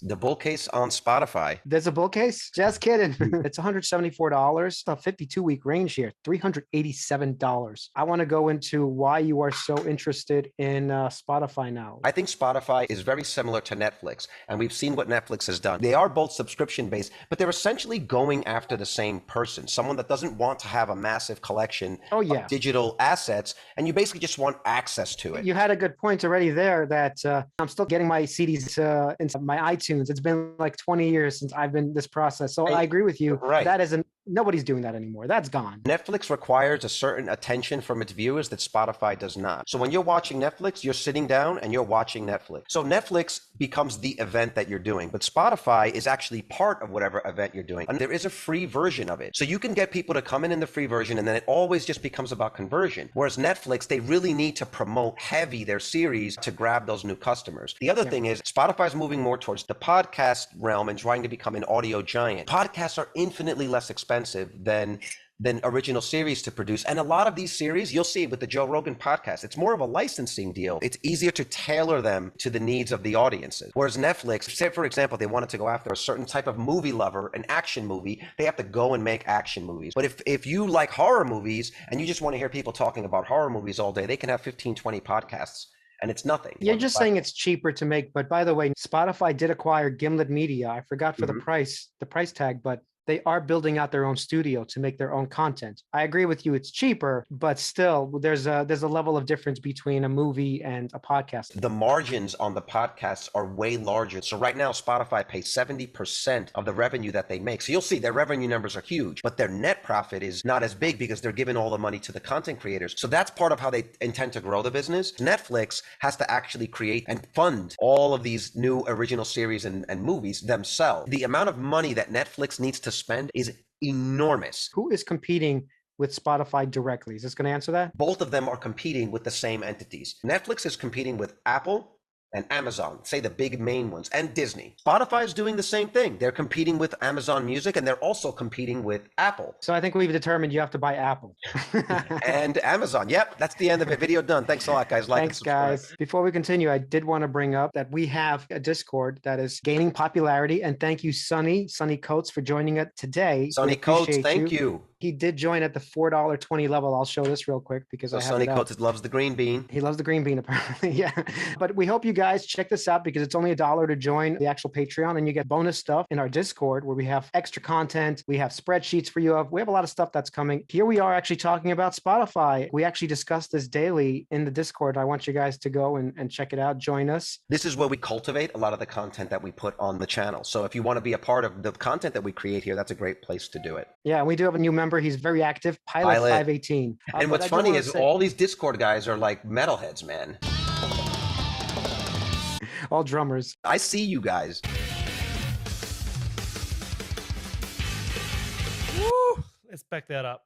The bull case on Spotify. There's a bull case? Just kidding. It's $174, a 52-week range here, $387. I want to go into why you are so interested in Spotify now. I think Spotify is very similar to Netflix, and we've seen what Netflix has done. They are both subscription-based, but they're essentially going after the same person, someone that doesn't want to have a massive collection of digital assets, and you basically just want access to it. You had a good point already there that I'm still getting my CDs into my iTunes. It's been like 20 years since I've been this process. So I agree with you. Right. That isn't, nobody's doing that anymore. That's gone. Netflix requires a certain attention from its viewers that Spotify does not. So when you're watching Netflix, you're sitting down and you're watching Netflix. So Netflix becomes the event that you're doing, but Spotify is actually part of whatever event you're doing. And there is a free version of it. So you can get people to come in the free version, and then it always just becomes about conversion. Whereas Netflix, they really need to promote heavy their series to grab those new customers. The other thing is Spotify's moving more towards the podcast realm and trying to become an audio giant. Podcasts are infinitely less expensive than original series to produce. And a lot of these series, you'll see with the Joe Rogan podcast, it's more of a licensing deal. It's easier to tailor them to the needs of the audiences. Whereas Netflix, say for example, they wanted to go after a certain type of movie lover, an action movie, they have to go and make action movies. But if you like horror movies and you just want to hear people talking about horror movies all day, they can have 15, 20 podcasts. And it's nothing. You're just saying it's cheaper to make. But by the way, Spotify did acquire Gimlet Media. I forgot for the price tag, but they are building out their own studio to make their own content. I agree with you, it's cheaper, but still there's a level of difference between a movie and a podcast. The margins on the podcasts are way larger. So right now, Spotify pays 70% of the revenue that they make. So you'll see their revenue numbers are huge, but their net profit is not as big because they're giving all the money to the content creators. So that's part of how they intend to grow the business. Netflix has to actually create and fund all of these new original series and movies themselves. The amount of money that Netflix needs to spend is enormous. Who is competing with Spotify directly? Is this going to answer that? Both of them are competing with the same entities. Netflix is competing with Apple and Amazon, say the big main ones, and Disney. Spotify is doing the same thing. They're competing with Amazon Music, and they're also competing with Apple. So I think we've determined you have to buy Apple. And Amazon. Yep, that's the end of it. Video done. Thanks a lot, guys. Thanks, guys. Before we continue, I did want to bring up that we have a Discord that is gaining popularity, and thank you, Sonny Coates, for joining us today. Sonny Coates, thank you. He did join at the $4.20 level. I'll show this real quick because I have Sonny Coates loves the green bean. He loves the green bean, apparently. Yeah. But we hope you guys check this out because it's only $1 to join the actual Patreon, and you get bonus stuff in our Discord where we have extra content. We have spreadsheets for you. We have a lot of stuff that's coming. Here we are actually talking about Spotify. We actually discuss this daily in the Discord. I want you guys to go and check it out. Join us. This is where we cultivate a lot of the content that we put on the channel. So if you want to be a part of the content that we create here, that's a great place to do it. Yeah, and we do have a new member. He's very active, Pilot 518. And what's funny is all these Discord guys are like metalheads, man. All drummers. I see you guys. Woo! Let's back that up.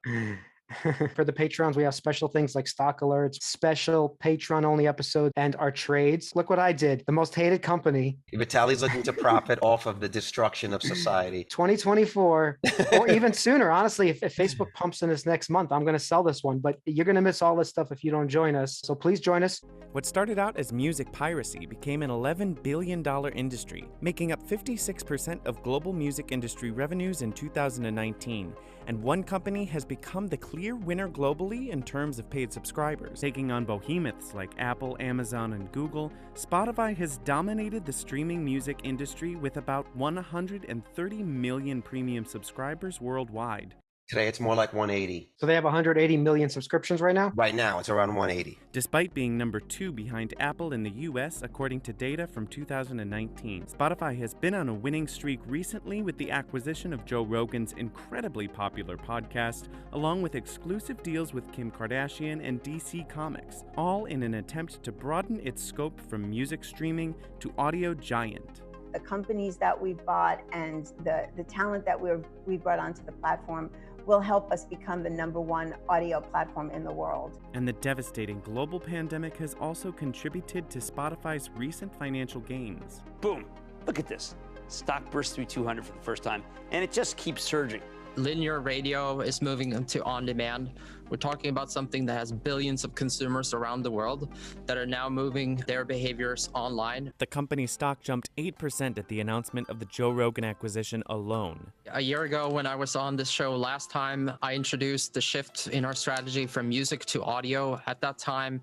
For the patrons, we have special things like stock alerts, special patron only episodes, and our trades. Look what I did. The most hated company. Vitaly's looking to profit off of the destruction of society. 2024, or even sooner. Honestly, if Facebook pumps in this next month, I'm going to sell this one, but you're going to miss all this stuff if you don't join us. So please join us. What started out as music piracy became an $11 billion industry, making up 56% of global music industry revenues in 2019. And one company has become the clear winner globally in terms of paid subscribers. Taking on behemoths like Apple, Amazon, and Google, Spotify has dominated the streaming music industry with about 130 million premium subscribers worldwide. Today, it's more like 180. So they have 180 million subscriptions right now? Right now, it's around 180. Despite being number 2 behind Apple in the US, according to data from 2019. Spotify has been on a winning streak recently with the acquisition of Joe Rogan's incredibly popular podcast, along with exclusive deals with Kim Kardashian and DC Comics, all in an attempt to broaden its scope from music streaming to audio giant. The companies that we bought and the talent that we brought onto the platform will help us become the #1 audio platform in the world. And the devastating global pandemic has also contributed to Spotify's recent financial gains. Boom, look at this. Stock burst through 200 for the first time, and it just keeps surging. Linear radio is moving into on-demand, We're talking about something that has billions of consumers around the world that are now moving their behaviors online. The company's stock jumped 8% at the announcement of the Joe Rogan acquisition alone. A year ago, when I was on this show last time, I introduced the shift in our strategy from music to audio. At that time,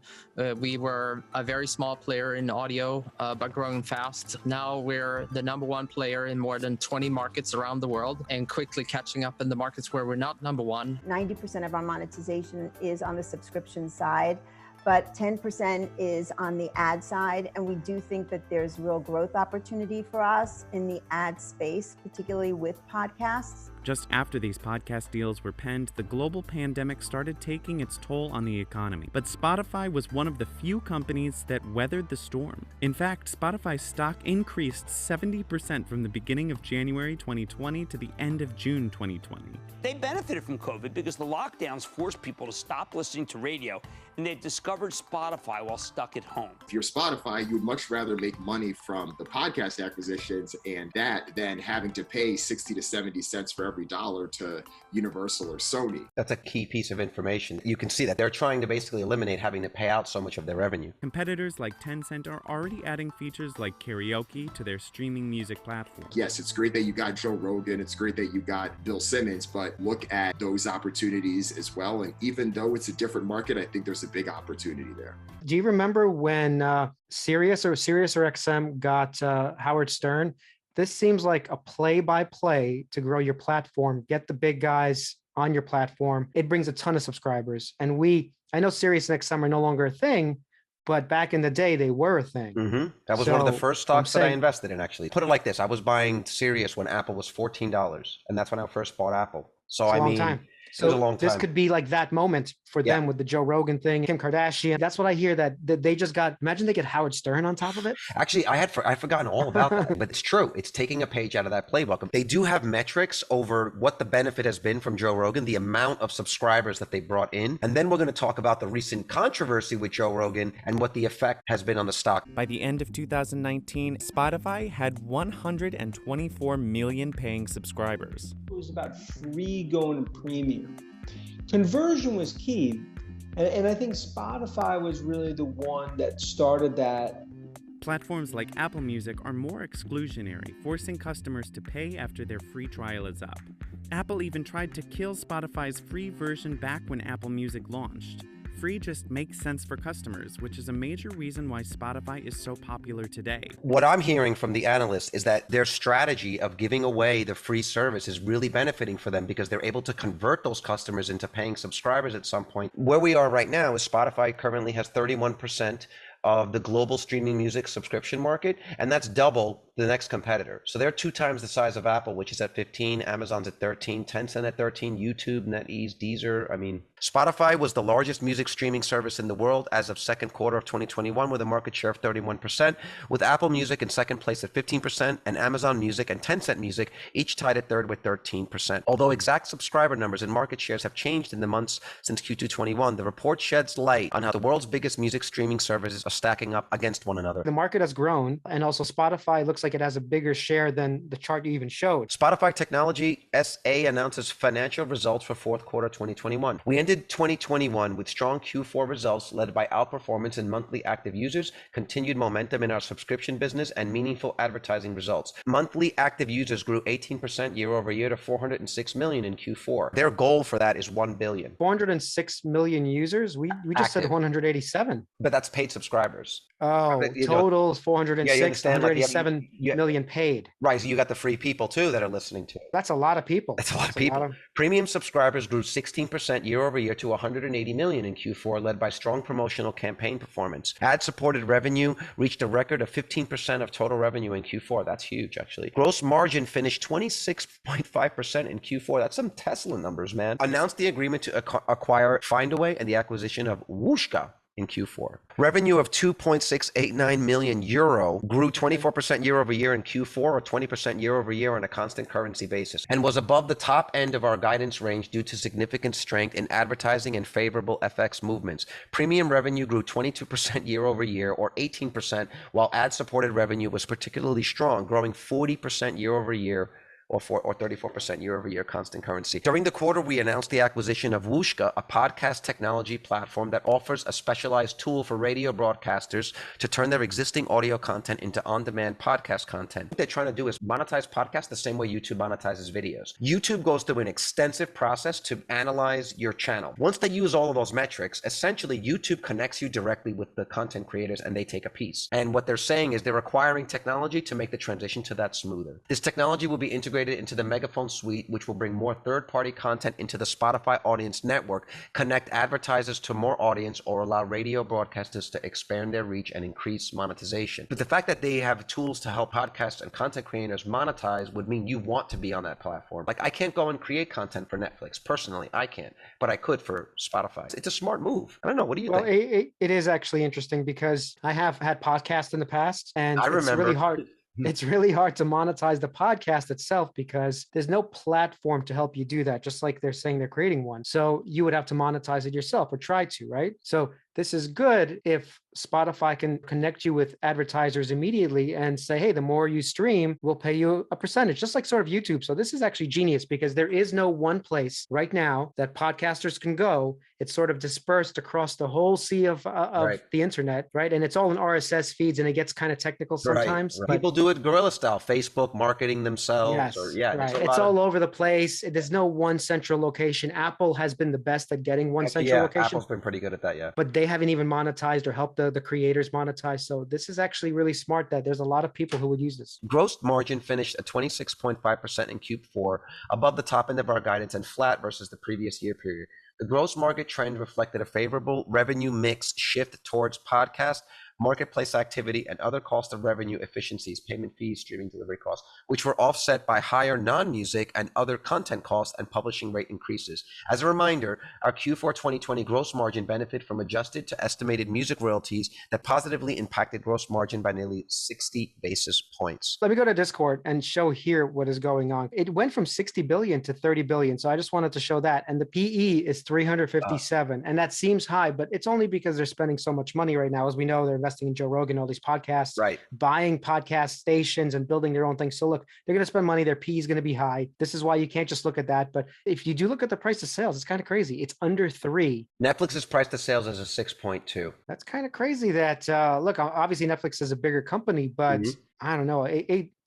we were a very small player in audio, but growing fast. Now we're the number one player in more than 20 markets around the world and quickly catching up in the markets where we're not number one. 90% of our monetization is on the subscription side, but 10% is on the ad side. And we do think that there's real growth opportunity for us in the ad space, particularly with podcasts. Just after these podcast deals were penned, the global pandemic started taking its toll on the economy. But Spotify was one of the few companies that weathered the storm. In fact, Spotify's stock increased 70% from the beginning of January 2020 to the end of June 2020. They benefited from COVID because the lockdowns forced people to stop listening to radio, and they discovered Spotify while stuck at home. If you're Spotify, you would much rather make money from the podcast acquisitions and that than having to pay 60 to 70 cents for every dollar to Universal or Sony. That's a key piece of information. You can see that they're trying to basically eliminate having to pay out so much of their revenue. Competitors like Tencent are already adding features like karaoke to their streaming music platform. Yes, it's great that you got Joe Rogan. It's great that you got Bill Simmons, but look at those opportunities as well. And even though it's a different market, I think there's a big opportunity there. Do you remember when Sirius or XM got Howard Stern? This seems like a play-by-play to grow your platform, get the big guys on your platform. It brings a ton of subscribers. And I know Sirius and XM are no longer a thing, but back in the day, they were a thing. Mm-hmm. That was one of the first stocks that I invested in, actually. Put it like this. I was buying Sirius when Apple was $14, and that's when I first bought Apple. So it's a long time. So it was a long time. This could be like that moment for them with the Joe Rogan thing, Kim Kardashian. That's what I hear, that they just got, imagine they get Howard Stern on top of it. Actually, I'd forgotten all about that, but it's true. It's taking a page out of that playbook. They do have metrics over what the benefit has been from Joe Rogan, the amount of subscribers that they brought in. And then we're going to talk about the recent controversy with Joe Rogan and what the effect has been on the stock. By the end of 2019, Spotify had 124 million paying subscribers. It was about free going to premium. Conversion was key, and I think Spotify was really the one that started that. Platforms like Apple Music are more exclusionary, forcing customers to pay after their free trial is up. Apple even tried to kill Spotify's free version back when Apple Music launched. Free just makes sense for customers, which is a major reason why Spotify is so popular today. What I'm hearing from the analysts is that their strategy of giving away the free service is really benefiting for them because they're able to convert those customers into paying subscribers at some point. Where we are right now is Spotify currently has 31% of the global streaming music subscription market, and that's double the next competitor. So they're 2 times the size of Apple, which is at 15, Amazon's at 13, Tencent at 13, YouTube, NetEase, Deezer. Spotify was the largest music streaming service in the world as of second quarter of 2021 with a market share of 31%, with Apple Music in second place at 15% and Amazon Music and Tencent Music each tied at third with 13%. Although exact subscriber numbers and market shares have changed in the months since Q2 21, the report sheds light on how the world's biggest music streaming services are stacking up against one another. The market has grown, and also Spotify looks like it has a bigger share than the chart you even showed. Spotify Technology SA announces financial results for fourth quarter 2021. We ended 2021 with strong Q4 results led by outperformance in monthly active users, continued momentum in our subscription business, and meaningful advertising results. Monthly active users grew 18% year over year to 406 million in Q4. Their goal for that is 1 billion. 406 million users? We just said 187. But that's paid subscribers. Oh, total is 406, 187 million paid. Right, so you got the free people too that are listening to it. That's a lot of people. That's a lot of people. Premium subscribers grew 16% year over year to 180 million in Q4, led by strong promotional campaign performance. Ad-supported revenue reached a record of 15% of total revenue in Q4. That's huge, actually. Gross margin finished 26.5% in Q4. That's some Tesla numbers, man. Announced the agreement to acquire Findaway and the acquisition of Whooshka in Q4. Revenue of 2.689 million euro grew 24% year over year in Q4 or 20% year over year on a constant currency basis and was above the top end of our guidance range due to significant strength in advertising and favorable FX movements. Premium revenue grew 22% year over year or 18%, while ad-supported revenue was particularly strong, growing 40% year over year or 34% year over year constant currency. During the quarter, we announced the acquisition of Wooshka, a podcast technology platform that offers a specialized tool for radio broadcasters to turn their existing audio content into on-demand podcast content. What they're trying to do is monetize podcasts the same way YouTube monetizes videos. YouTube goes through an extensive process to analyze your channel. Once they use all of those metrics, essentially YouTube connects you directly with the content creators and they take a piece. And what they're saying is they're acquiring technology to make the transition to that smoother. This technology will be integrated into the Megaphone suite, which will bring more third-party content into the Spotify audience network, connect advertisers to more audience, or allow radio broadcasters to expand their reach and increase monetization. But the fact that they have tools to help podcasts and content creators monetize would mean you want to be on that platform. Like, I can't go and create content for Netflix. Personally, I can't, but I could for Spotify. It's a smart move. I don't know. What do you think? Well, it is actually interesting because I have had podcasts in the past, and I it's remember. really hard. It's really hard to monetize the podcast itself because there's no platform to help you do that, just like they're saying they're creating one. So you would have to monetize it yourself or try to, right? So this is good if Spotify can connect you with advertisers immediately and say, hey, the more you stream, we'll pay you a percentage, just like sort of YouTube. So this is actually genius because there is no one place right now that podcasters can go. It's sort of dispersed across the whole sea of Right. the internet, right? And it's all in RSS feeds and it gets kind of technical sometimes. Right. But People do it guerrilla style, Facebook marketing themselves. yes, Or, yeah, right. there's a It's lot all over the place. There's no one central location. Apple has been the best at getting one central yeah, location. Apple's been pretty good at that, yeah. But they haven't even monetized or helped the creators monetize. So this is actually really smart that there's a lot of people who would use this. Gross margin finished at 26.5% in Q4, above the top end of our guidance and flat versus the previous year period. The gross margin trend reflected a favorable revenue mix shift towards podcast, marketplace activity, and other cost of revenue efficiencies, payment fees, streaming delivery costs, which were offset by higher non-music and other content costs and publishing rate increases. As a reminder, our Q4 2020 gross margin benefited from adjusted to estimated music royalties that positively impacted gross margin by nearly 60 basis points. Let me go to Discord and show here what is going on. It went from 60 billion to 30 billion. So I just wanted to show that. And the PE is 357. And that seems high, but it's only because they're spending so much money right now. As we know, they're investing in Joe Rogan, all these podcasts, Right. buying podcast stations and building their own thing. So look, they're going to spend money. Their PE is going to be high. This is why you can't just look at that. But if you do look at the price of sales, it's kind of crazy. It's under 3. Netflix's price to sales is a 6.2. That's kind of crazy that, look, obviously Netflix is a bigger company, but I don't know.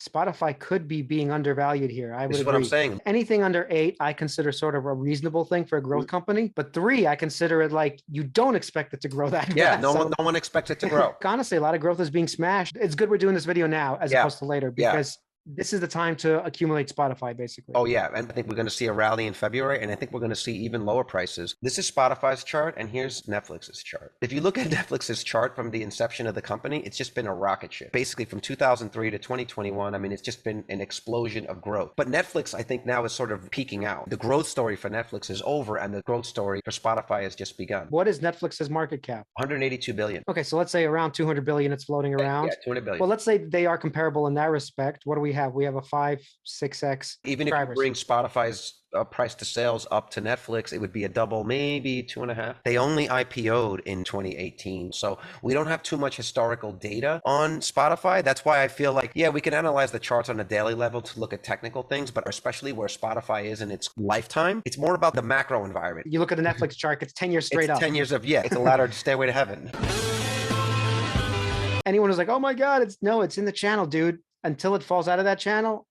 Spotify could be being undervalued here. I would This is agree. what I'm saying. Anything under 8, I consider sort of a reasonable thing for a growth company. But 3, I consider it like you don't expect it to grow that Yeah, fast. no one expects it to grow. Honestly, a lot of growth is being smashed. It's good we're doing this video now as opposed to later because this is the time to accumulate Spotify, basically. Oh, yeah. And I think we're going to see a rally in February, and I think we're going to see even lower prices. This is Spotify's chart, and here's Netflix's chart. If you look at Netflix's chart from the inception of the company, it's just been a rocket ship. Basically, from 2003 to 2021, I mean, it's just been an explosion of growth. But Netflix, I think, now is sort of peaking out. The growth story for Netflix is over, and the growth story for Spotify has just begun. What is Netflix's market cap? 182 billion. Okay, so let's say around 200 billion it's floating around. Yeah, 200 billion. Well, let's say they are comparable in that respect. What do we have? We have a 5-6x. Even if you bring Spotify's price to sales up to Netflix, it would be a double, maybe 2.5. They only IPO'd in 2018. So we don't have too much historical data on Spotify. That's why I feel like, yeah, we can analyze the charts on a daily level to look at technical things, but especially where Spotify is in its lifetime, it's more about the macro environment. You look at the Netflix chart, it's 10 years straight it's up. 10 years of, it's a ladder to stairway to heaven. Anyone who's like, oh my God, it's in the channel, dude. Until it falls out of that channel,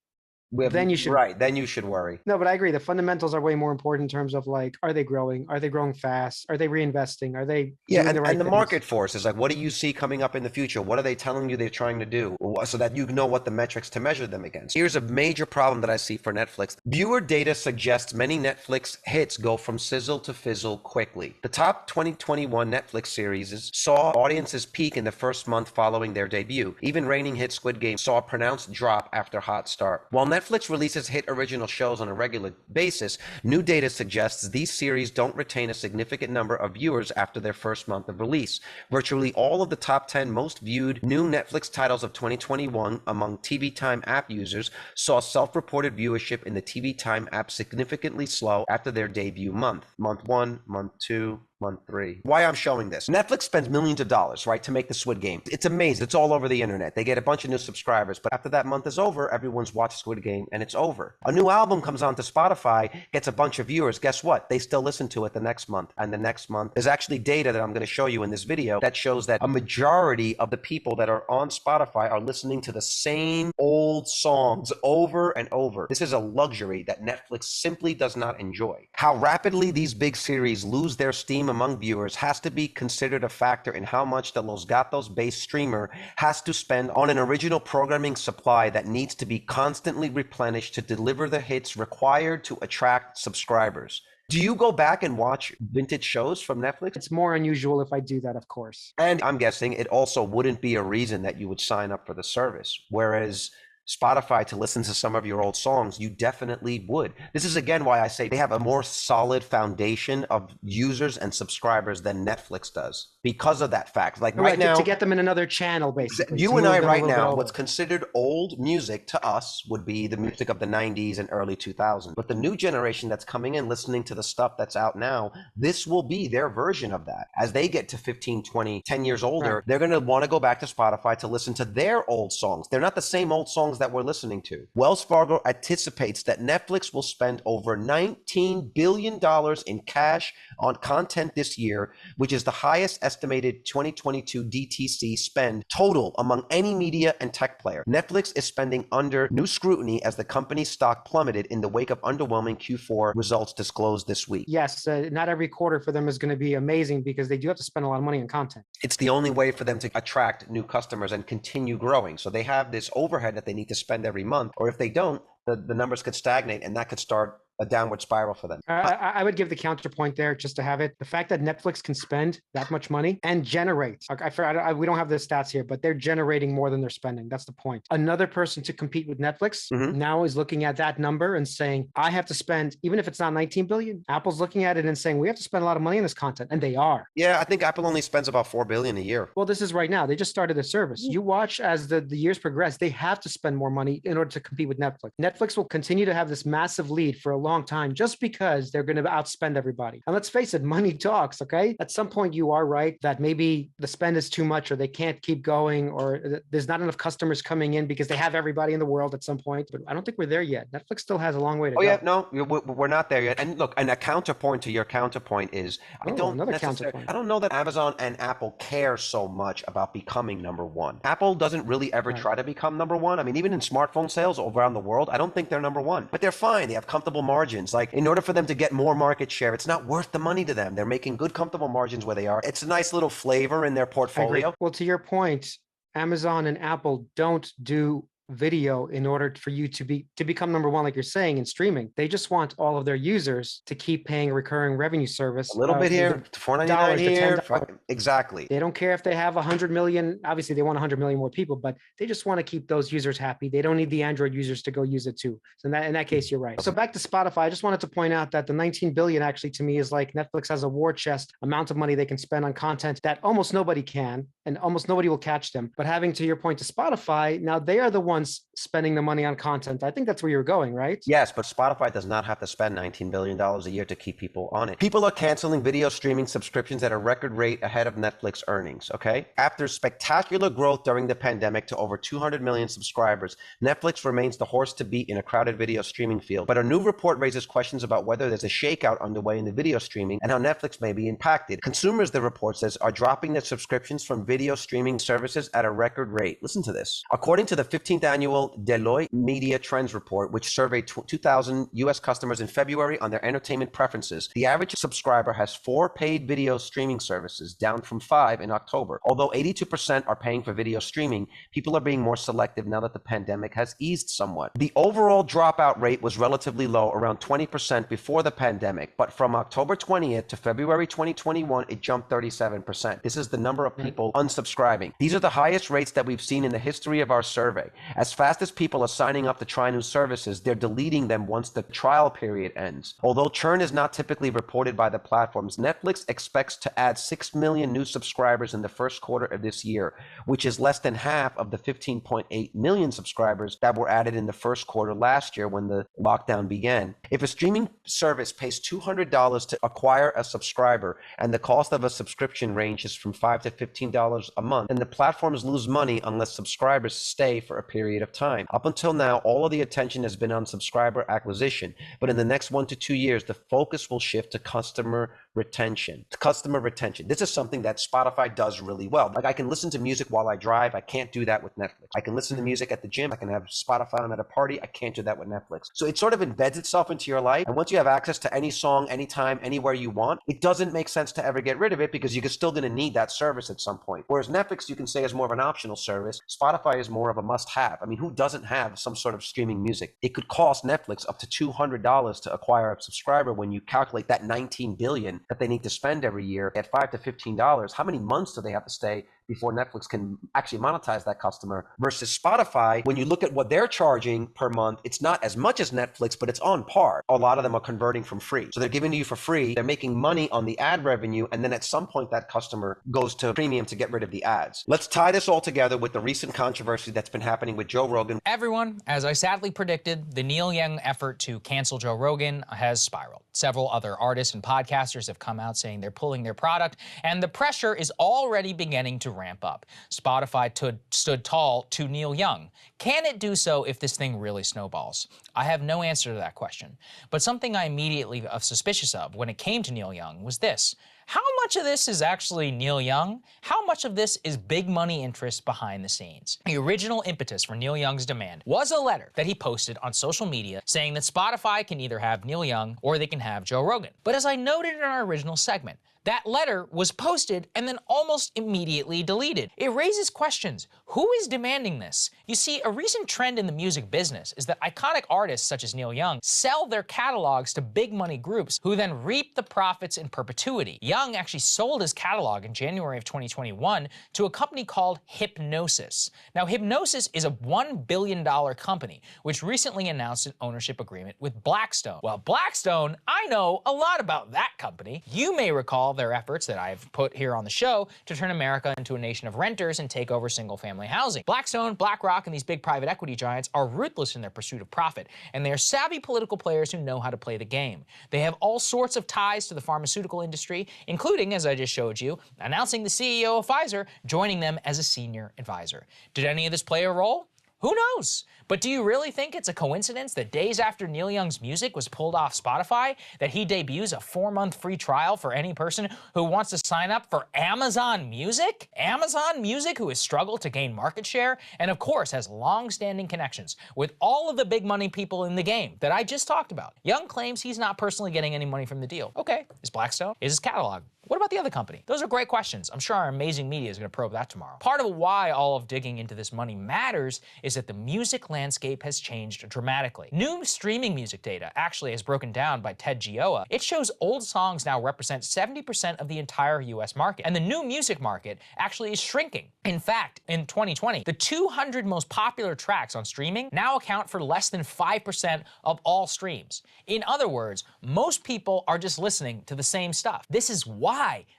then you should then you should worry. No, but I agree. The fundamentals are way more important in terms of like, are they growing? Are they growing fast? Are they reinvesting? Are they doing the right and the things? market force is like, what do you see coming up in the future? What are they telling you they're trying to do so that you know what the metrics to measure them against? Here's a major problem that I see for Netflix. Viewer data suggests many Netflix hits go from sizzle to fizzle quickly. The top 2021 Netflix series saw audiences peak in the first month following their debut. Even reigning hit Squid Game saw a pronounced drop after hot start. While Netflix releases hit original shows on a regular basis, new data suggests these series don't retain a significant number of viewers after their first month of release. Virtually all of the top 10 most viewed new Netflix titles of 2021 among TV Time app users saw self-reported viewership in the TV Time app significantly slow after their debut month. Month 1, month 2, Month 3. Why I'm showing this. Netflix spends millions of dollars, right, to make the Squid Game. It's amazing. It's all over the internet. They get a bunch of new subscribers, but after that month is over, everyone's watched Squid Game and it's over. A new album comes onto Spotify, gets a bunch of viewers. Guess what? They still listen to it the next month and the next month. There's actually data that I'm going to show you in this video that shows that a majority of the people that are on Spotify are listening to the same old songs over and over. This is a luxury that Netflix simply does not enjoy. How rapidly these big series lose their steam among viewers has to be considered a factor in how much the Los Gatos-based streamer has to spend on an original programming supply that needs to be constantly replenished to deliver the hits required to attract subscribers. Do you go back and watch vintage shows from Netflix? It's more unusual if I do that, of course. And I'm guessing it also wouldn't be a reason that you would sign up for the service. Whereas Spotify, to listen to some of your old songs, you definitely would. This is again why I say they have a more solid foundation of users and subscribers than Netflix does because of that fact. Like right now, to get them in another channel, basically. You and I right now, what's considered old music to us would be the music of the 90s and early 2000s. But the new generation that's coming in, listening to the stuff that's out now, this will be their version of that. As they get to 15, 20, 10 years older, they're going to want to go back to Spotify to listen to their old songs. They're not the same old songs that we're listening to. Wells Fargo anticipates that Netflix will spend over $19 billion in cash on content this year, which is the highest estimated 2022 DTC spend total among any media and tech player. Netflix is spending under new scrutiny as the company's stock plummeted in the wake of underwhelming Q4 results disclosed this week. Yes, not every quarter for them is going to be amazing because they do have to spend a lot of money on content. It's the only way for them to attract new customers and continue growing. So they have this overhead that they need to spend every month, or if they don't, the numbers could stagnate and that could start a downward spiral for them. I would give the counterpoint there just to have it. The fact that Netflix can spend that much money and generate, we don't have the stats here, but they're generating more than they're spending. That's the point. Another person to compete with Netflix now is looking at that number and saying, I have to spend, even if it's not 19 billion, Apple's looking at it and saying, we have to spend a lot of money on this content. And they are. Yeah, I think Apple only spends about 4 billion a year. Well, this is right now. They just started a service. You watch as the years progress, they have to spend more money in order to compete with Netflix. Netflix will continue to have this massive lead for a long time just because they're going to outspend everybody. And let's face it, money talks, okay? At some point, you are right that maybe the spend is too much or they can't keep going or there's not enough customers coming in because they have everybody in the world at some point. But I don't think we're there yet. Netflix still has a long way to go. Oh, yeah, no, we're not there yet. And look, and a counterpoint to your counterpoint is I don't know that Amazon and Apple care so much about becoming number one. Apple doesn't really ever try to become number one. I mean, even in smartphone sales around the world, I don't think they're number one, but they're fine. They have comfortable margins. Like in order for them to get more market share, it's not worth the money to them. They're making good, comfortable margins where they are. It's a nice little flavor in their portfolio. Well, to your point, Amazon and Apple don't do video in order for you to become number one, like you're saying, in streaming. They just want all of their users to keep paying a recurring revenue service. A little bit here, $4.99 here. Exactly. They don't care if they have 100 million. Obviously, they want 100 million more people, but they just want to keep those users happy. They don't need the Android users to go use it too. So in that case, you're right. So back to Spotify, I just wanted to point out that the 19 billion actually to me is like Netflix has a war chest amount of money they can spend on content that almost nobody can and almost nobody will catch them. But having to your point to Spotify, now they are the ones spending the money on content. I think that's where you're going, right? Yes, but Spotify does not have to spend $19 billion a year to keep people on it. People are canceling video streaming subscriptions at a record rate ahead of Netflix earnings, okay? After spectacular growth during the pandemic to over 200 million subscribers, Netflix remains the horse to beat in a crowded video streaming field. But a new report raises questions about whether there's a shakeout underway in the video streaming and how Netflix may be impacted. Consumers, the report says, are dropping their subscriptions from video streaming services at a record rate. Listen to this. According to the 15th annual Deloitte Media Trends Report, which surveyed 2,000 U.S. customers in February on their entertainment preferences, the average subscriber has 4 paid video streaming services, down from 5 in October. Although 82% are paying for video streaming, people are being more selective now that the pandemic has eased somewhat. The overall dropout rate was relatively low, around 20% before the pandemic, but from October 20th to February 2021, it jumped 37%. This is the number of people unsubscribing. These are the highest rates that we've seen in the history of our survey. As fast as people are signing up to try new services, they're deleting them once the trial period ends. Although churn is not typically reported by the platforms, Netflix expects to add 6 million new subscribers in the first quarter of this year, which is less than half of the 15.8 million subscribers that were added in the first quarter last year when the lockdown began. If a streaming service pays $200 to acquire a subscriber and the cost of a subscription ranges from $5 to $15 a month, then the platforms lose money unless subscribers stay for a period of time. Up until now, all of the attention has been on subscriber acquisition, but in the next 1 to 2 years, the focus will shift to customer retention. This is something that Spotify does really well. Like, I can listen to music while I drive. I can't do that with Netflix. I can listen to music at the gym. I can have Spotify on at a party. I can't do that with Netflix. So it sort of embeds itself into your life. And once you have access to any song, anytime, anywhere you want, it doesn't make sense to ever get rid of it because you're still going to need that service at some point. Whereas Netflix, you can say, is more of an optional service. Spotify is more of a must-have. I mean, who doesn't have some sort of streaming music? It could cost Netflix up to $200 to acquire a subscriber when you calculate that $19 billion that they need to spend every year at $5 to $15. How many months do they have to stay before Netflix can actually monetize that customer? Versus Spotify, when you look at what they're charging per month, it's not as much as Netflix, but it's on par. A lot of them are converting from free. So they're giving to you for free. They're making money on the ad revenue. And then at some point, that customer goes to premium to get rid of the ads. Let's tie this all together with the recent controversy that's been happening with Joe Rogan. Everyone, as I sadly predicted, the Neil Young effort to cancel Joe Rogan has spiraled. Several other artists and podcasters have come out saying they're pulling their product, and the pressure is already beginning to ramp up. Spotify stood tall to Neil Young. Can it do so if this thing really snowballs? I have no answer to that question. But something I immediately was suspicious of when it came to Neil Young was this. How much of this is actually Neil Young? How much of this is big money interests behind the scenes? The original impetus for Neil Young's demand was a letter that he posted on social media saying that Spotify can either have Neil Young or they can have Joe Rogan. But as I noted in our original segment, that letter was posted and then almost immediately deleted. It raises questions. Who is demanding this? You see, a recent trend in the music business is that iconic artists such as Neil Young sell their catalogs to big money groups who then reap the profits in perpetuity. Young actually sold his catalog in January of 2021 to a company called Hipgnosis. Now, Hipgnosis is a $1 billion company, which recently announced an ownership agreement with Blackstone. Well, Blackstone, I know a lot about that company. You may recall their efforts that I've put here on the show to turn America into a nation of renters and take over single-family housing. Blackstone, BlackRock, and these big private equity giants are ruthless in their pursuit of profit, and they are savvy political players who know how to play the game. They have all sorts of ties to the pharmaceutical industry, including, as I just showed you, announcing the CEO of Pfizer joining them as a senior advisor. Did any of this play a role? Who knows? But do you really think it's a coincidence that days after Neil Young's music was pulled off Spotify, that he debuts a 4-month free trial for any person who wants to sign up for Amazon Music? Amazon Music, who has struggled to gain market share and of course has long-standing connections with all of the big money people in the game that I just talked about. Young claims he's not personally getting any money from the deal. Okay, is Blackstone? Is his catalog? What about the other company? Those are great questions. I'm sure our amazing media is going to probe that tomorrow. Part of why all of digging into this money matters is that the music landscape has changed dramatically. New streaming music data, actually as broken down by Ted Gioia, it shows old songs now represent 70% of the entire US market, and the new music market actually is shrinking. In fact, in 2020, the 200 most popular tracks on streaming now account for less than 5% of all streams. In other words, most people are just listening to the same stuff. This is why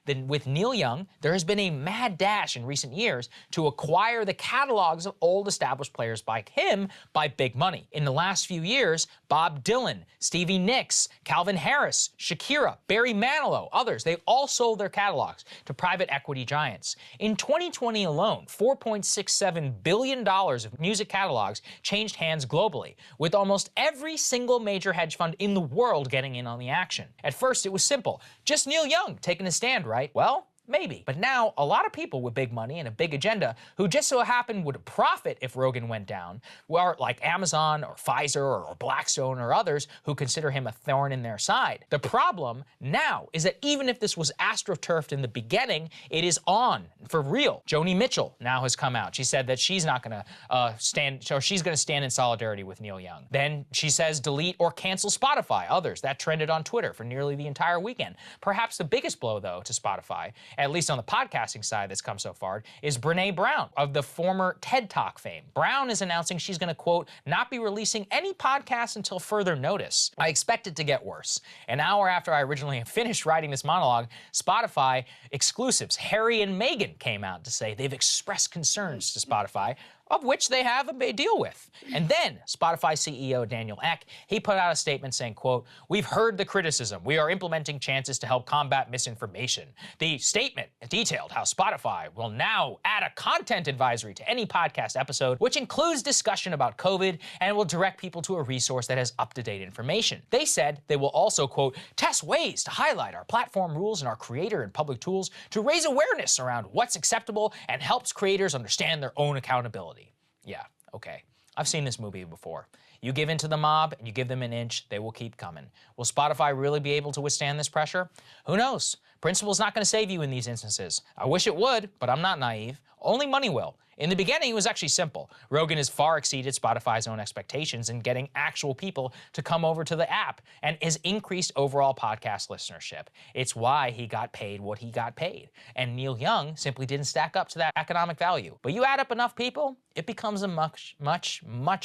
then with Neil Young, there has been a mad dash in recent years to acquire the catalogs of old established players like him by big money. In the last few years, Bob Dylan, Stevie Nicks, Calvin Harris, Shakira, Barry Manilow, others, they all sold their catalogs to private equity giants. In 2020 alone, $4.67 billion of music catalogs changed hands globally, with almost every single major hedge fund in the world getting in on the action. At first, it was simple. Just Neil Young taking a stand, right? Well, maybe. But now, a lot of people with big money and a big agenda who just so happen would profit if Rogan went down, were like Amazon or Pfizer or Blackstone or others who consider him a thorn in their side. The problem now is that even if this was astroturfed in the beginning, it is on for real. Joni Mitchell now has come out. She said that she's not going to she's going to stand in solidarity with Neil Young. Then she says delete or cancel Spotify. Others, that trended on Twitter for nearly the entire weekend. Perhaps the biggest blow, though, to Spotify, at least on the podcasting side that's come so far, is Brene Brown of the former TED Talk fame. Brown is announcing she's going to, quote, not be releasing any podcasts until further notice. I expect it to get worse. An hour after I originally finished writing this monologue, Spotify exclusives Harry and Meghan came out to say they've expressed concerns to Spotify of which they have a deal with. And then Spotify CEO Daniel Ek, he put out a statement saying, quote, "We've heard the criticism. We are implementing chances to help combat misinformation." The statement detailed how Spotify will now add a content advisory to any podcast episode, which includes discussion about COVID and will direct people to a resource that has up-to-date information. They said they will also, quote, "test ways to highlight our platform rules and our creator and public tools to raise awareness around what's acceptable and helps creators understand their own accountability." Yeah, okay. I've seen this movie before. You give in to the mob and you give them an inch, they will keep coming. Will Spotify really be able to withstand this pressure? Who knows? Principle's not going to save you in these instances. I wish it would, but I'm not naive. Only money will. In the beginning, it was actually simple. Rogan has far exceeded Spotify's own expectations in getting actual people to come over to the app and has increased overall podcast listenership. It's why he got paid what he got paid. And Neil Young simply didn't stack up to that economic value. But you add up enough people, it becomes a much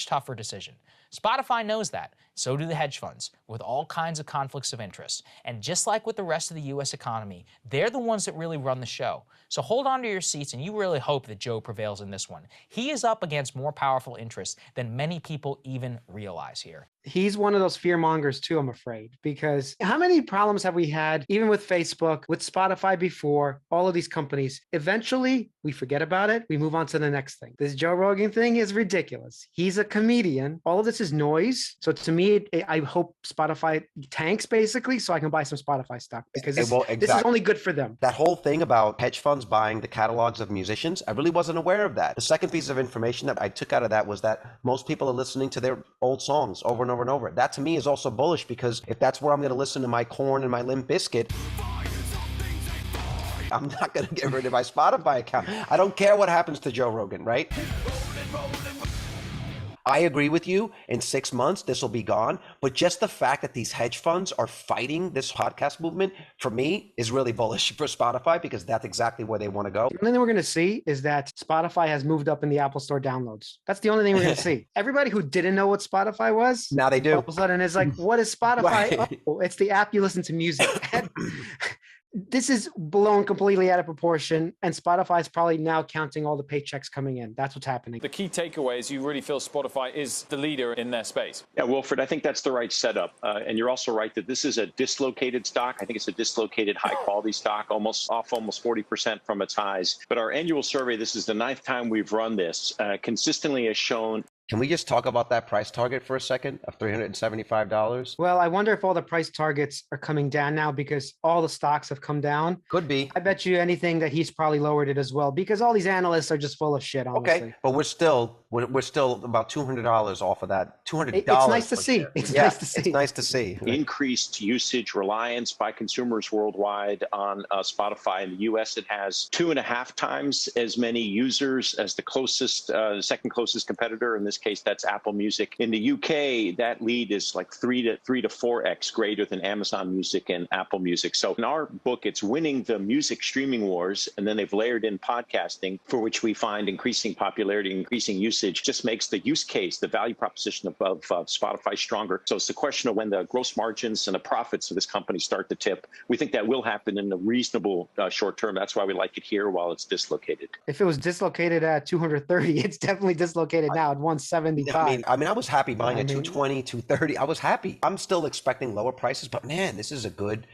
tougher decision. Spotify knows that. So do the hedge funds, with all kinds of conflicts of interest. And just like with the rest of the U.S. economy, they're the ones that really run the show. So hold on to your seats, and you really hope that Joe prevails in this one. He is up against more powerful interests than many people even realize here. He's one of those fear mongers too, I'm afraid, because how many problems have we had, even with Facebook, with Spotify before, all of these companies? Eventually, we forget about it. We move on to the next thing. This Joe Rogan thing is ridiculous. He's a comedian. All of this is noise. So to me, I hope Spotify tanks basically so I can buy some Spotify stock because this is only good for them. That whole thing about hedge funds buying the catalogs of musicians, I really wasn't aware of that. The second piece of information that I took out of that was that most people are listening to their old songs over and over and over. That to me is also bullish because if that's where I'm going to listen to my Corn and my Limp Bizkit, I'm not going to get rid of my Spotify account. I don't care what happens to Joe Rogan, right? I agree with you. In 6 months, this will be gone. But just the fact that these hedge funds are fighting this podcast movement, for me, is really bullish for Spotify because that's exactly where they want to go. The only thing we're going to see is that Spotify has moved up in the Apple Store downloads. That's the only thing we're going to see. Everybody who didn't know what Spotify was, now they do. All of a sudden, is like, what is Spotify? Right. Oh, it's the app you listen to music. This is blown completely out of proportion, and Spotify is probably now counting all the paychecks coming in. That's what's happening. The key takeaway is you really feel Spotify is the leader in their space. Yeah, Wilfred, I think that's the right setup. And you're also right that this is a dislocated stock. I think it's a dislocated high-quality stock, almost 40% from its highs. But our annual survey, this is the 9th time we've run this, consistently has shown. Can we just talk about that price target for a second of $375? Well, I wonder if all the price targets are coming down now because all the stocks have come down. Could be. I bet you anything that he's probably lowered it as well because all these analysts are just full of shit, honestly. Okay, but we're still about $200 off of that. $200. It's nice to see. It's nice to see. It's nice to see. Increased usage, reliance by consumers worldwide on Spotify. In the U.S., it has 2.5 times as many users as the closest, second closest competitor. In this case, that's Apple Music. In the UK, that lead is like 3 to 4x greater than Amazon Music and Apple Music. So in our book, it's winning the music streaming wars, and then they've layered in podcasting, for which we find increasing popularity, increasing usage, just makes the use case, the value proposition of Spotify stronger. So it's the question of when the gross margins and the profits of this company start to tip. We think that will happen in a reasonable short term. That's why we like it here while it's dislocated. If it was dislocated at 230, it's definitely dislocated now at 175. I mean, I was happy buying at 220, 230. I was happy. I'm still expecting lower prices, but man, this is a good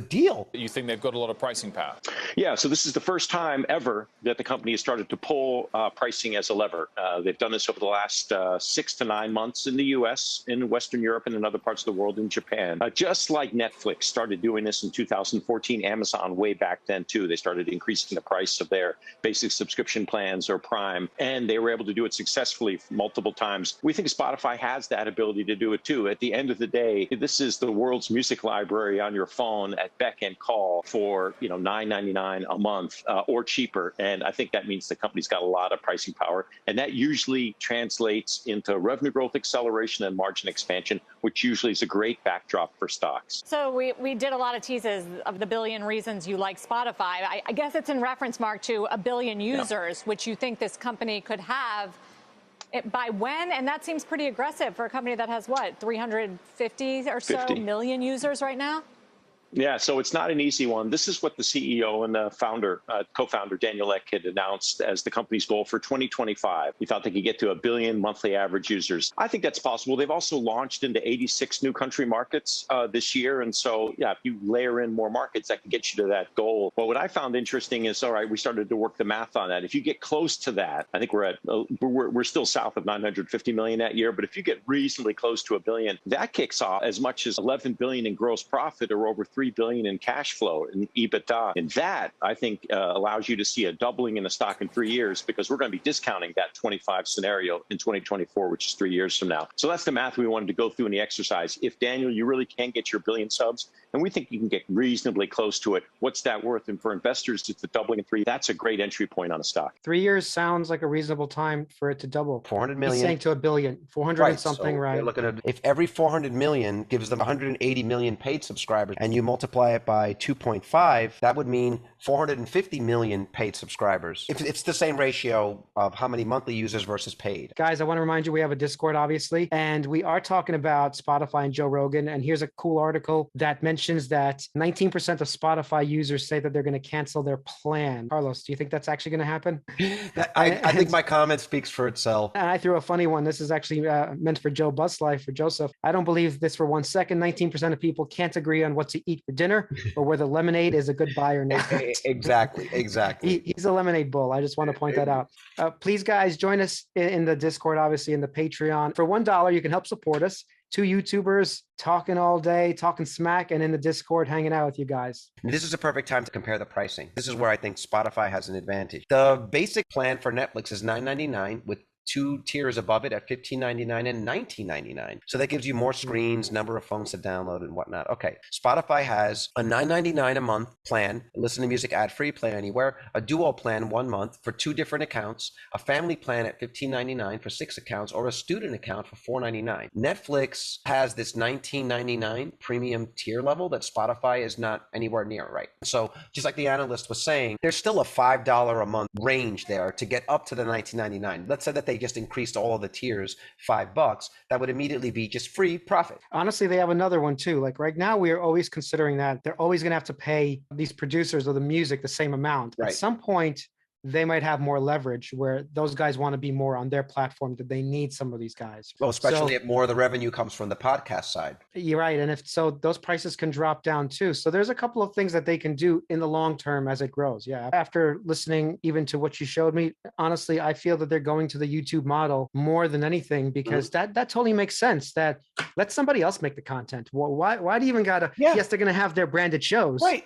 deal. You think they've got a lot of pricing power? Yeah, so this is the first time ever that the company has started to pull pricing as a lever. They've done this over the last 6 to 9 months in the U.S., in Western Europe, and in other parts of the world, in Japan. Just like Netflix started doing this in 2014, Amazon way back then, too. They started increasing the price of their basic subscription plans or Prime, and they were able to do it successfully multiple times. We think Spotify has that ability to do it, too. At the end of the day, this is the world's music library on your phone at beck and call for $9.99 a month or cheaper, and I think that means the company's got a lot of pricing power, and that usually translates into revenue growth acceleration and margin expansion, which usually is a great backdrop for stocks. So we did a lot of teases of the billion reasons you like Spotify. I guess it's in reference, Mark, to 1 billion users, which you think this company could have. By when? And that seems pretty aggressive for a company that has, what, 350 or so 50 million users right now? Yeah, so it's not an easy one. This is what the CEO and the founder, co-founder Daniel Ek had announced as the company's goal for 2025. He thought they could get to 1 billion monthly average users. I think that's possible. They've also launched into 86 new country markets this year. And so, yeah, if you layer in more markets, that can get you to that goal. But what I found interesting is, all right, we started to work the math on that. If you get close to that, I think we're still south of 950 million that year. But if you get reasonably close to 1 billion, that kicks off as much as 11 billion in gross profit or over 3 billion in cash flow and EBITDA. And that, I think, allows you to see a doubling in the stock in 3 years, because we're going to be discounting that 25 scenario in 2024, which is 3 years from now. So that's the math we wanted to go through in the exercise. If, Daniel, you really can get your 1 billion subs, and we think you can get reasonably close to it, what's that worth? And for investors, it's the doubling in 3. That's a great entry point on a stock. 3 years sounds like a reasonable time for it to double. 400 million. He's saying to 1 billion, 400 and something, so right? You're looking at, if every 400 million gives them 180 million paid subscribers, and you multiply it by 2.5, that would mean 450 million paid subscribers. If it's the same ratio of how many monthly users versus paid. Guys, I want to remind you, we have a Discord, obviously, and we are talking about Spotify and Joe Rogan. And here's a cool article that mentions that 19% of Spotify users say that they're going to cancel their plan. Carlos, do you think that's actually going to happen? I think my comment speaks for itself. And I threw a funny one. This is actually meant for Joe Buslife, for Joseph. I don't believe this for 1 second. 19% of people can't agree on what to eat for dinner or whether lemonade is a good buy or not. Exactly. He's a lemonade bull. I just want to point that out. Please, guys, join us in the Discord, obviously, in the Patreon. For $1, you can help support us. 2 YouTubers talking all day, talking smack, and in the Discord hanging out with you guys. This is a perfect time to compare the pricing. This is where I think Spotify has an advantage. The basic plan for Netflix is $9.99 with 2 tiers above it at $15.99 and $19.99. So that gives you more screens, number of phones to download and whatnot. Okay. Spotify has a $9.99 a month plan, listen to music ad-free, play anywhere, a duo plan 1 month for 2 different accounts, a family plan at $15.99 for 6 accounts, or a student account for $4.99. Netflix has this $19.99 premium tier level that Spotify is not anywhere near, right? So just like the analyst was saying, there's still a $5 a month range there to get up to the $19.99. Let's say that they just increased all of the tiers $5, that would immediately be just free profit. Honestly, they have another one too. Like right now, we are always considering that they're always going to have to pay these producers of the music the same amount. Right. At some point, they might have more leverage where those guys want to be more on their platform, that they need some of these guys. Well, especially if more of the revenue comes from the podcast side. You're right. And if so, those prices can drop down too. So there's a couple of things that they can do in the long term as it grows. Yeah. After listening even to what you showed me, honestly, I feel that they're going to the YouTube model more than anything, because that totally makes sense. That let somebody else make the content. Why do you even gotta, yes, they're going to have their branded shows. Right.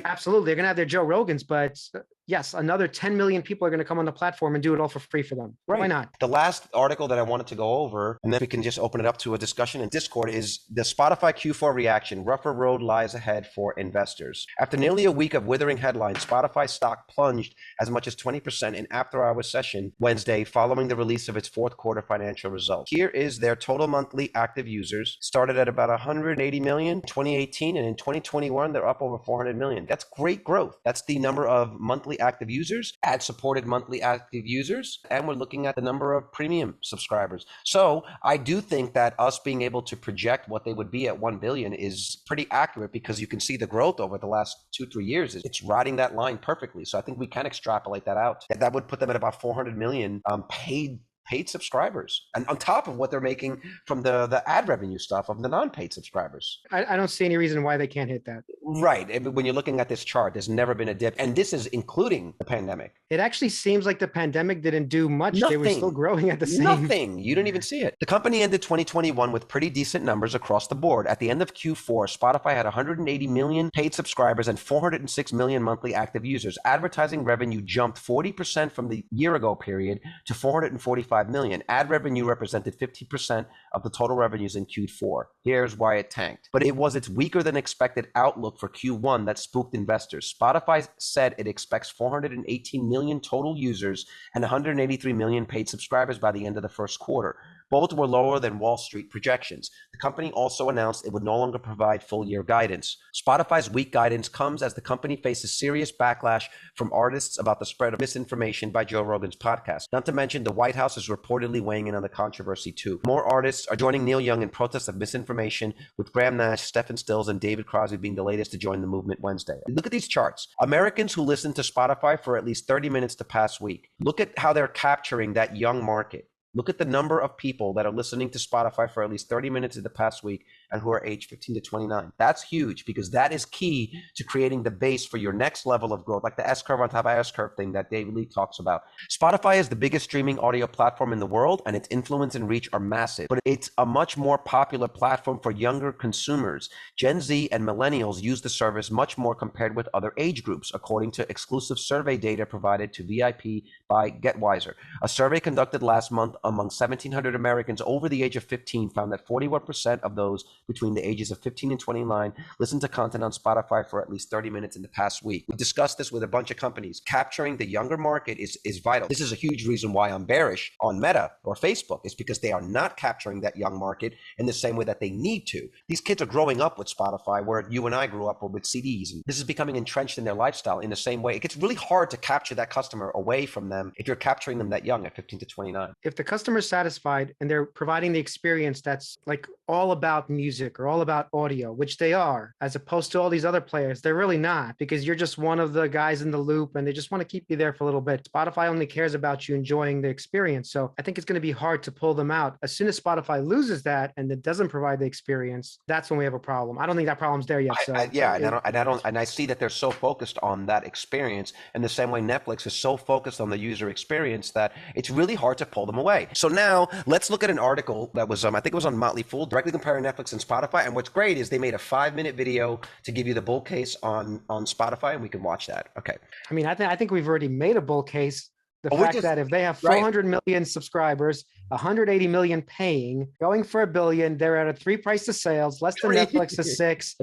Absolutely. They're going to have their Joe Rogans, but yes, another 10 million people are going to come on the platform and do it all for free for them. Right. Why not? The last article that I wanted to go over, and then we can just open it up to a discussion in Discord, is the Spotify Q4 reaction. Rougher road lies ahead for investors. After nearly a week of withering headlines, Spotify stock plunged as much as 20% in after-hours session Wednesday following the release of its fourth quarter financial results. Here is their total monthly active users. Started at about 180 million in 2018, and in 2021, they're up over 400 million. That's great growth. That's the number of monthly active users, ad-supported monthly active users, and we're looking at the number of premium subscribers. So I do think that us being able to project what they would be at 1 billion is pretty accurate, because you can see the growth over the last 2-3 years. It's riding that line perfectly. So I think we can extrapolate that out. That would put them at about 400 million paid subscribers, and on top of what they're making from the ad revenue stuff of the non-paid subscribers. I don't see any reason why they can't hit that. Right. When you're looking at this chart, there's never been a dip. And this is including the pandemic. It actually seems like the pandemic didn't do much. Nothing. They were still growing at the same. Nothing. You didn't even see it. The company ended 2021 with pretty decent numbers across the board. At the end of Q4, Spotify had 180 million paid subscribers and 406 million monthly active users. Advertising revenue jumped 40% from the year ago period to 445 million. Ad revenue represented 50% of the total revenues in Q4. Here's why it tanked. But it was its weaker than expected outlook for Q1 that spooked investors. Spotify said it expects 418 million total users and 183 million paid subscribers by the end of the first quarter. Both were lower than Wall Street projections. The company also announced it would no longer provide full-year guidance. Spotify's weak guidance comes as the company faces serious backlash from artists about the spread of misinformation by Joe Rogan's podcast. Not to mention, the White House is reportedly weighing in on the controversy too. More artists are joining Neil Young in protest of misinformation, with Graham Nash, Stephen Stills, and David Crosby being the latest to join the movement Wednesday. Look at these charts. Americans who listen to Spotify for at least 30 minutes the past week. Look at how they're capturing that young market. Look at the number of people that are listening to Spotify for at least 30 minutes in the past week and who are aged 15 to 29. That's huge because that is key to creating the base for your next level of growth, like the S-curve on top of S-curve thing that David Lee talks about. Spotify is the biggest streaming audio platform in the world, and its influence and reach are massive, but it's a much more popular platform for younger consumers. Gen Z and millennials use the service much more compared with other age groups, according to exclusive survey data provided to VIP by GetWiser. A survey conducted last month among 1,700 Americans over the age of 15 found that 41% of those between the ages of 15 and 29 listen to content on Spotify for at least 30 minutes in the past week. We discussed this with a bunch of companies. Capturing the younger market is vital. This is a huge reason why I'm bearish on Meta or Facebook. It's because they are not capturing that young market in the same way that they need to. These kids are growing up with Spotify where you and I grew up with CDs. And this is becoming entrenched in their lifestyle in the same way. It gets really hard to capture that customer away from them if you're capturing them that young at 15 to 29. If the customer is satisfied and they're providing the experience that's like all about music or all about audio, which they are, as opposed to all these other players, they're really not, because you're just one of the guys in the loop and they just want to keep you there for a little bit. Spotify only cares about you enjoying the experience. So I think it's going to be hard to pull them out. As soon as Spotify loses that and it doesn't provide the experience, that's when we have a problem. I don't think that problem's there yet. So I see that they're so focused on that experience in the same way Netflix is so focused on the user experience that it's really hard to pull them away. So now let's look at an article that was, I think it was on Motley Fool, directly comparing Netflix and Spotify. And what's great is they made a 5-minute video to give you the bull case on Spotify, and we can watch that. Okay. I mean, I think we've already made a bull case. The fact that if they have 400 million subscribers, 180 million paying, going for $1 billion, they're at a 3 price to sales, less than Netflix is 6.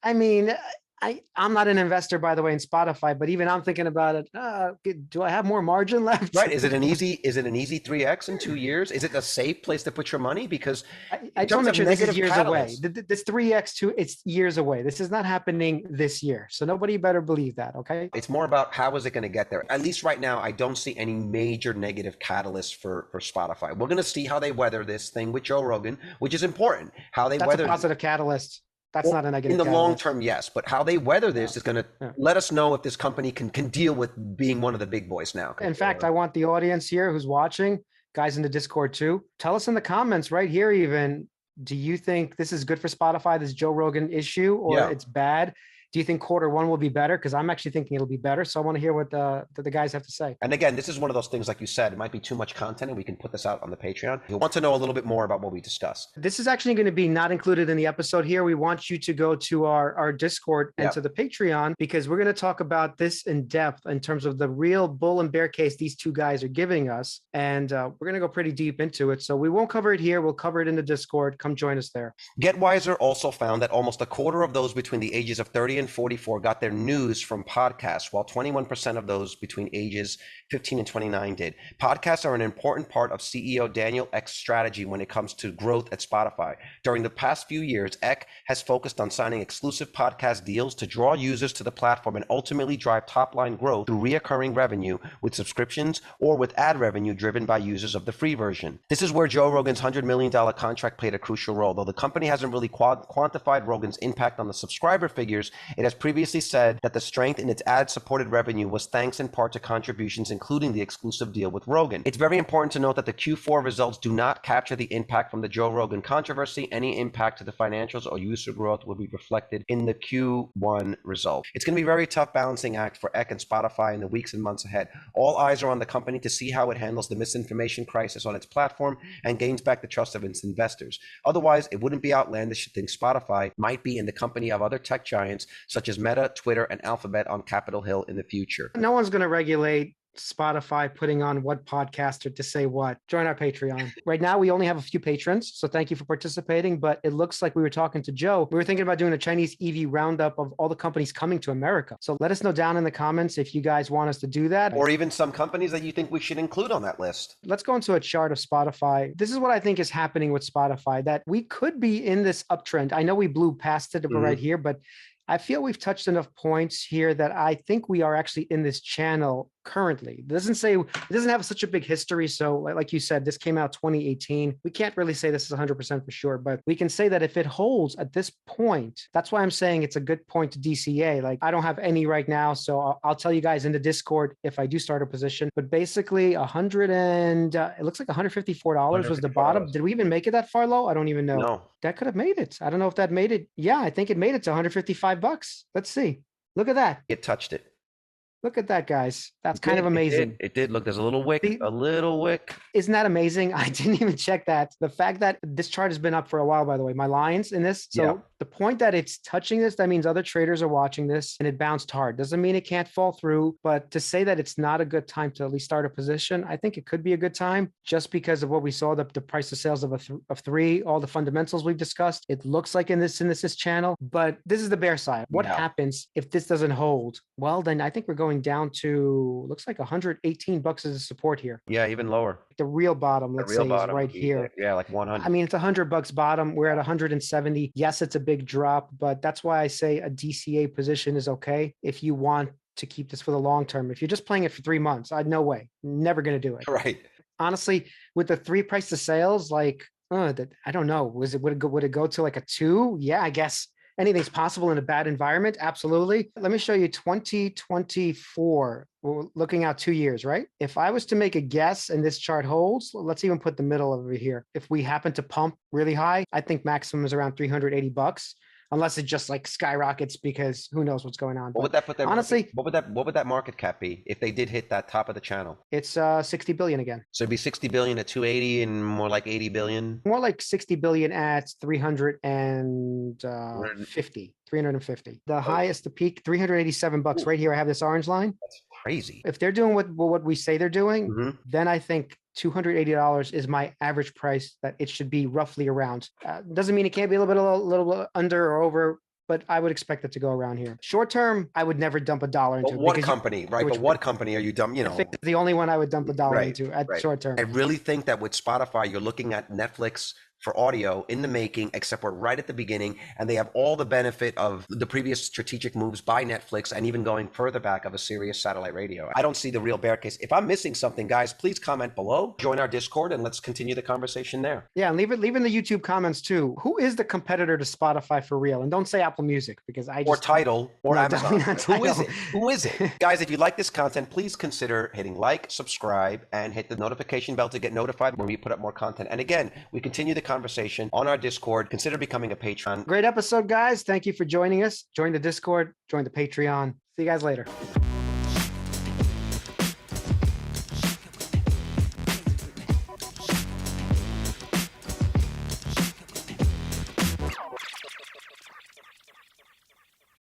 I mean, I'm not an investor, by the way, in Spotify, but even I'm thinking about it. Do I have more margin left? Right. Is it an easy 3X in 2 years? Is it a safe place to put your money? Because I just want to make sure this is years away. This 3X, it's years away. This is not happening this year. So nobody better believe that. Okay. It's more about how is it going to get there? At least right now, I don't see any major negative catalyst for Spotify. We're going to see how they weather this thing with Joe Rogan, which is important. That's a positive catalyst. That's not a negative. In the long term, yes. But how they weather this is going to let us know if this company can deal with being one of the big boys now. In fact, I want the audience here who's watching, guys in the Discord too, tell us in the comments right here even, do you think this is good for Spotify, this Joe Rogan issue, or it's bad? Do you think Q1 will be better? Because I'm actually thinking it'll be better. So I want to hear what the guys have to say. And again, this is one of those things, like you said, it might be too much content and we can put this out on the Patreon. If you want to know a little bit more about what we discussed. This is actually going to be not included in the episode here. We want you to go to our Discord and to the Patreon, because we're going to talk about this in depth in terms of the real bull and bear case these two guys are giving us. And we're going to go pretty deep into it. So we won't cover it here. We'll cover it in the Discord. Come join us there. GetWiser also found that almost a quarter of those between the ages of 30 and 44 got their news from podcasts, while 21% of those between ages 15 and 29 did. Podcasts are an important part of CEO Daniel Ek's strategy when it comes to growth at Spotify. During the past few years, Ek has focused on signing exclusive podcast deals to draw users to the platform and ultimately drive top-line growth through reoccurring revenue with subscriptions or with ad revenue driven by users of the free version. This is where Joe Rogan's $100 million contract played a crucial role. Though the company hasn't really quantified Rogan's impact on the subscriber figures, it has previously said that the strength in its ad-supported revenue was thanks in part to contributions, including the exclusive deal with Rogan. It's very important to note that the Q4 results do not capture the impact from the Joe Rogan controversy. Any impact to the financials or user growth will be reflected in the Q1 result. It's going to be a very tough balancing act for Ek and Spotify in the weeks and months ahead. All eyes are on the company to see how it handles the misinformation crisis on its platform and gains back the trust of its investors. Otherwise, it wouldn't be outlandish to think Spotify might be in the company of other tech giants such as Meta, Twitter, and Alphabet on Capitol Hill in the future. No one's going to regulate Spotify putting on what podcaster to say what. Join our Patreon. Right now, we only have a few patrons, so thank you for participating. But it looks like we were talking to Joe. We were thinking about doing a Chinese EV roundup of all the companies coming to America. So let us know down in the comments if you guys want us to do that. Or even some companies that you think we should include on that list. Let's go into a chart of Spotify. This is what I think is happening with Spotify, that we could be in this uptrend. I know we blew past it right here, but I feel we've touched enough points here that I think we are actually in this channel currently. It doesn't have such a big history. So like you said, this came out 2018. We can't really say this is 100% for sure, but we can say that if it holds at this point, that's why I'm saying it's a good point to DCA. Like I don't have any right now. So I'll tell you guys in the Discord if I do start a position, but basically it looks like $154 was the bottom. Did we even make it that far low? I don't even know. No. That could have made it. I don't know if that made it. Yeah, I think it made it to $155. Let's see. Look at that. It touched it. Look at that, guys. That's kind of amazing. It did. Look, there's a little wick, Isn't that amazing? I didn't even check that. The fact that this chart has been up for a while, by the way, my lines in this. So the point that it's touching this, that means other traders are watching this and it bounced hard. Doesn't mean it can't fall through, but to say that it's not a good time to at least start a position, I think it could be a good time just because of what we saw, the price of sales of three, all the fundamentals we've discussed. It looks like in this channel, but this is the bear side. What happens if this doesn't hold? Well, then I think we're going down to, looks like $118 as a support here. Yeah, even lower. The real bottom, let's say, is right here. Yeah, like 100. I mean, it's $100 bottom. We're at 170. Yes, it's a big drop, but that's why I say a DCA position is okay if you want to keep this for the long term. If you're just playing it for 3 months, no way. Never going to do it. Right. Honestly, with the 3 price to sales, like, I don't know. Would it go to like a 2? Yeah, I guess. Anything's possible in a bad environment. Absolutely. Let me show you 2024. We're looking out 2 years, right? If I was to make a guess and this chart holds, let's even put the middle over here. If we happen to pump really high, I think maximum is around $380. Unless it just like skyrockets because who knows what's going on. What would that put that honestly? What would that market cap be if they did hit that top of the channel? It's 60 billion again. So it'd be 60 billion at 280 and more like 80 billion. More like 60 billion at 350. The highest, the peak, $387 right here. I have this orange line. That's crazy. If they're doing what we say they're doing, then I think $280 is my average price that it should be roughly around. Doesn't mean it can't be a little bit under or over, but I would expect it to go around here. Short term, I would never dump $1 into it. What company, right? But what company are you dumping? I think the only one I would dump $1 into at short term. I really think that with Spotify, you're looking at Netflix for audio in the making, except we're right at the beginning, and they have all the benefit of the previous strategic moves by Netflix and even going further back of a Sirius satellite radio. I don't see the real bear case. If I'm missing something, guys, please comment below, join our Discord, and let's continue the conversation there. Yeah, and leave in the YouTube comments too. Who is the competitor to Spotify for real? And don't say Apple Music because or Tidal or Amazon. Who is it? Who is it? Guys, if you like this content, please consider hitting like, subscribe, and hit the notification bell to get notified when we put up more content. And again, we continue the conversation on our Discord. Consider becoming a patron. Great episode, guys. Thank you for joining us. Join the Discord, join the Patreon. See you guys later.